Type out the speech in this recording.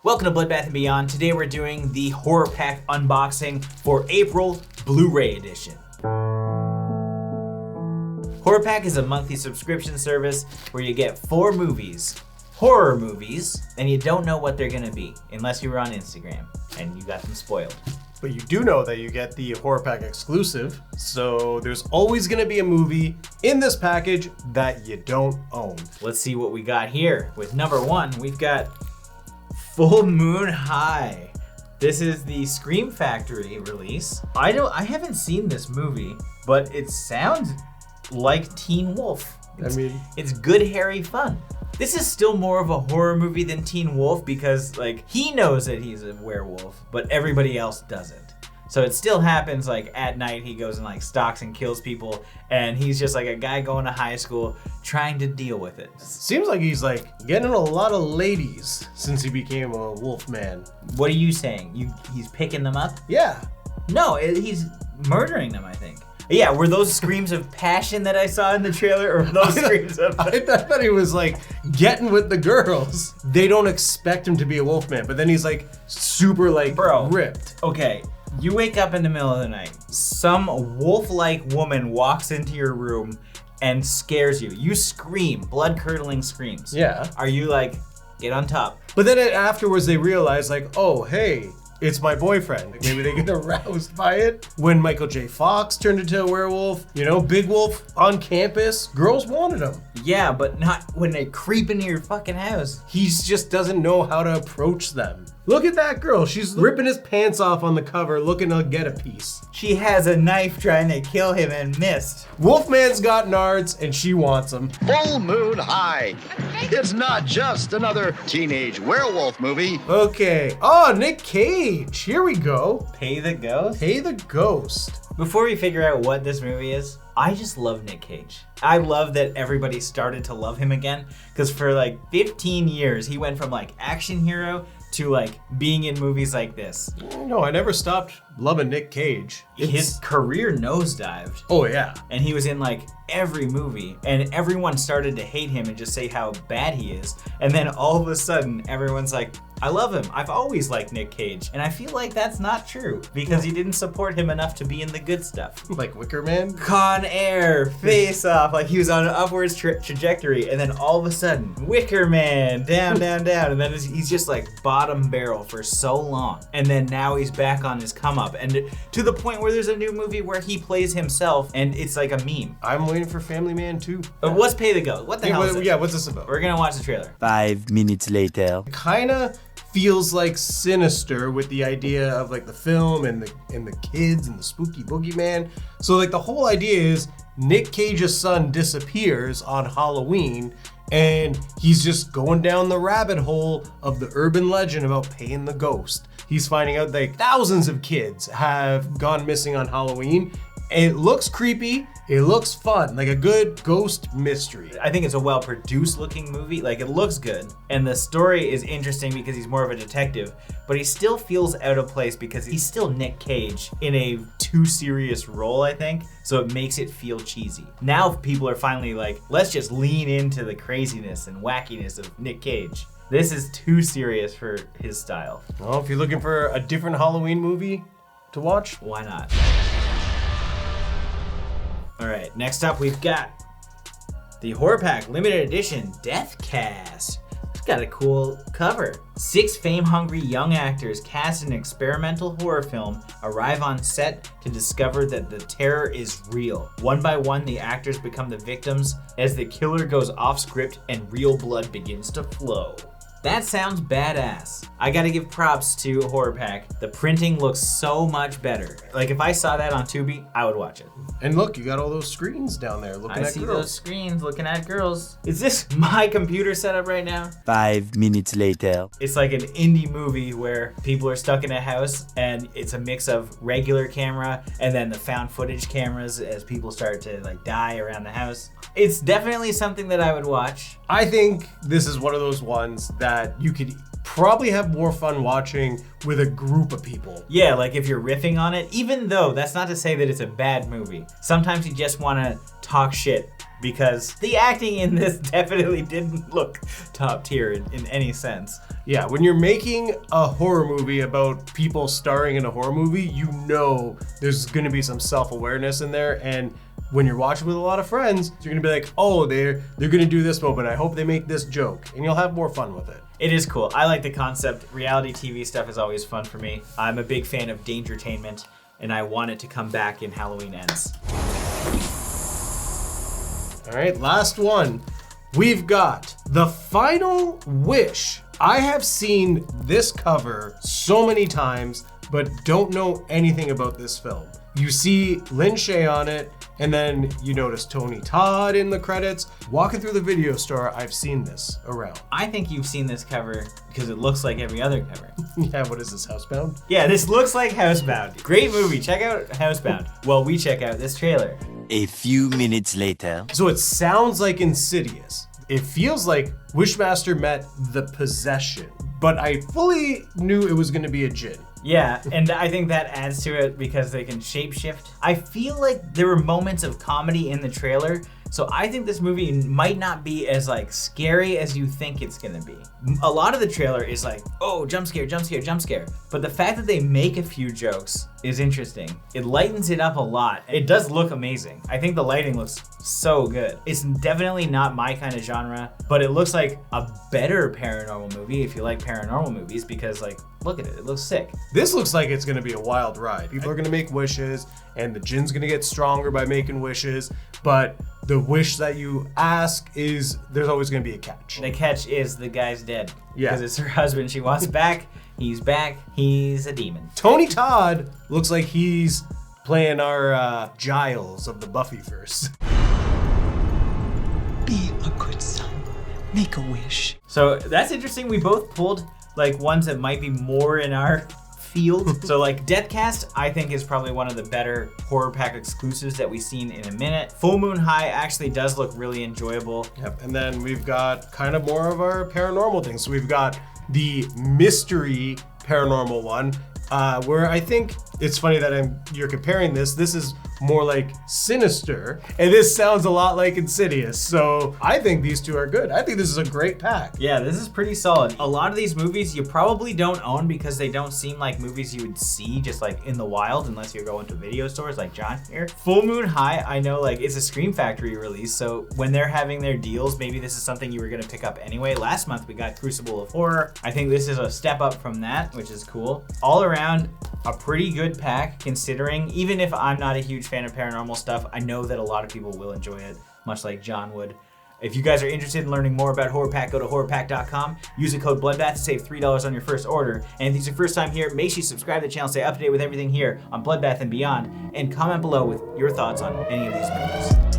Welcome to Bloodbath and Beyond. Today we're doing the Horror Pack unboxing for April Blu-ray edition. Horror Pack is a monthly subscription service where you get 4 movies, horror movies, and you don't know what they're gonna be unless you were on Instagram and you got them spoiled. But you do know that you get the Horror Pack exclusive, so there's always gonna be a movie in this package that you don't own. Let's see what we got here. With number 1, we've got Full Moon High. This is the Scream Factory release. I haven't seen this movie, but it sounds like Teen Wolf. It's good, hairy fun. This is still more of a horror movie than Teen Wolf because he knows that he's a werewolf, but everybody else doesn't. So it still happens at night he goes and stalks and kills people, and he's just a guy going to high school trying to deal with it. Seems like he's getting a lot of ladies since he became a wolf man. What are you saying? He's picking them up? Yeah. No, he's murdering them, I think. Yeah, were those screams of passion that I saw in the trailer, or those screams of... I thought he was getting with the girls. They don't expect him to be a wolf man, but then he's super Bro, ripped. Okay, you wake up in the middle of the night. Some wolf-like woman walks into your room and scares you. You scream, blood-curdling screams. Yeah. Are you get on top? But then afterwards they realize oh, hey, it's my boyfriend. Maybe they get aroused by it. When Michael J. Fox turned into a werewolf, Big Wolf on campus, girls wanted him. Yeah, but not when they creep into your fucking house. He just doesn't know how to approach them. Look at that girl. She's ripping his pants off on the cover looking to get a piece. She has a knife trying to kill him and missed. Wolfman's got nards and she wants him. Full Moon High. It's not just another teenage werewolf movie. Okay. Oh, Nick Cage. Here we go. Pay the Ghost? Pay the Ghost. Before we figure out what this movie is, I just love Nick Cage. I love that everybody started to love him again, because for 15 years, he went from action hero to being in movies like this. No, I never stopped loving Nick Cage. His career nosedived. Oh yeah. And he was in every movie, and everyone started to hate him and just say how bad he is. And then all of a sudden, everyone's I love him. I've always liked Nick Cage. And I feel that's not true, because he didn't support him enough to be in the good stuff. Like Wicker Man? Con Air, Face Off, he was on an upwards trajectory, and then all of a sudden, Wicker Man, down, down, down, and then he's just bottom barrel for so long. And then now he's back on his come up, and to the point where there's a new movie where he plays himself, and it's a meme. I'm waiting for Family Man 2. What's Pay the Ghost? What the hell is this? Yeah, what's this about? We're gonna watch the trailer. 5 minutes later. Kinda feels Sinister with the idea of the film and the kids and the spooky boogeyman. So the whole idea is Nick Cage's son disappears on Halloween, and he's just going down the rabbit hole of the urban legend about paying the ghost. He's finding out thousands of kids have gone missing on Halloween. It looks creepy. It looks fun, a good ghost mystery. I think it's a well-produced looking movie. It looks good. And the story is interesting because he's more of a detective, but he still feels out of place because he's still Nick Cage in a too serious role, I think. So it makes it feel cheesy. Now people are finally let's just lean into the craziness and wackiness of Nick Cage. This is too serious for his style. Well, if you're looking for a different Halloween movie to watch, why not? All right, next up we've got the Horror Pack Limited Edition Death Cast. It's got a cool cover. 6 fame-hungry young actors cast in an experimental horror film arrive on set to discover that the terror is real. One by one, the actors become the victims as the killer goes off script and real blood begins to flow. That sounds badass. I gotta give props to Horror Pack. The printing looks so much better. If I saw that on Tubi, I would watch it. And look, you got all those screens down there looking at girls. I see those screens looking at girls. Is this my computer setup right now? 5 minutes later. It's like an indie movie where people are stuck in a house, and it's a mix of regular camera and then the found footage cameras as people start to die around the house. It's definitely something that I would watch. I think this is one of those ones that you could probably have more fun watching with a group of people. Yeah, if you're riffing on it, even though that's not to say that it's a bad movie. Sometimes you just want to talk shit because the acting in this definitely didn't look top tier in any sense. Yeah, when you're making a horror movie about people starring in a horror movie, you know there's gonna be some self-awareness in there, and when you're watching with a lot of friends, you're gonna be like, oh, they're gonna do this moment. I hope they make this joke, and you'll have more fun with it. It is cool. I like the concept. Reality TV stuff is always fun for me. I'm a big fan of Dangertainment, and I want it to come back in Halloween Ends. All right, last one. We've got The Final Wish. I have seen this cover so many times, but don't know anything about this film. You see Lin Shaye on it, and then you notice Tony Todd in the credits. Walking through the video store, I've seen this around. I think you've seen this cover because it looks like every other cover. Yeah, what is this, Housebound? Yeah, this looks like Housebound. Great movie. Check out Housebound. Well, we check out this trailer. A few minutes later. So it sounds like Insidious. It feels like Wishmaster met The Possession, but I fully knew it was gonna be a djinn. Yeah, and I think that adds to it because they can shapeshift. I feel like there were moments of comedy in the trailer, so I think this movie might not be as like scary as you think it's gonna be. A lot of the trailer is like, oh, jump scare, jump scare, jump scare. But the fact that they make a few jokes is interesting. It lightens it up a lot. It does look amazing. I think the lighting looks so good. It's definitely not my kind of genre, but it looks like a better paranormal movie if you like paranormal movies because like, look at it, it looks sick. This looks like it's gonna be a wild ride. People are gonna make wishes, and the djinn's gonna get stronger by making wishes, but the wish that you ask is, there's always gonna be a catch. The catch is the guy's dead. Yeah. Because it's her husband she wants back. He's back. He's a demon. Tony Todd looks like he's playing our Giles of the Buffyverse. Be a good son. Make a wish. So that's interesting. We both pulled like ones that might be more in our field. So like Deathcast, I think is probably one of the better horror pack exclusives that we've seen in a minute. Full Moon High actually does look really enjoyable. Yep, and then we've got kind of more of our paranormal things. So we've got the mystery paranormal one, where I think it's funny that you're comparing this. This is more like Sinister, and this sounds a lot like Insidious. So I think these two are good. I think this is a great pack. Yeah, this is pretty solid. A lot of these movies you probably don't own because they don't seem like movies you would see just like in the wild unless you're going to video stores like John here. Full Moon High, I know like it's a Scream Factory release, so when they're having their deals, maybe this is something you were gonna pick up anyway. Last month we got Crucible of Horror. I think this is a step up from that, which is cool. All around, a pretty good pack considering, even if I'm not a huge fan of paranormal stuff, I know that a lot of people will enjoy it, much like John would. If you guys are interested in learning more about Horror Pack, go to horrorpack.com. Use the code Bloodbath to save $3 on your first order. And if this is your first time here, make sure you subscribe to the channel, stay up to date with everything here on Bloodbath and Beyond, and comment below with your thoughts on any of these movies.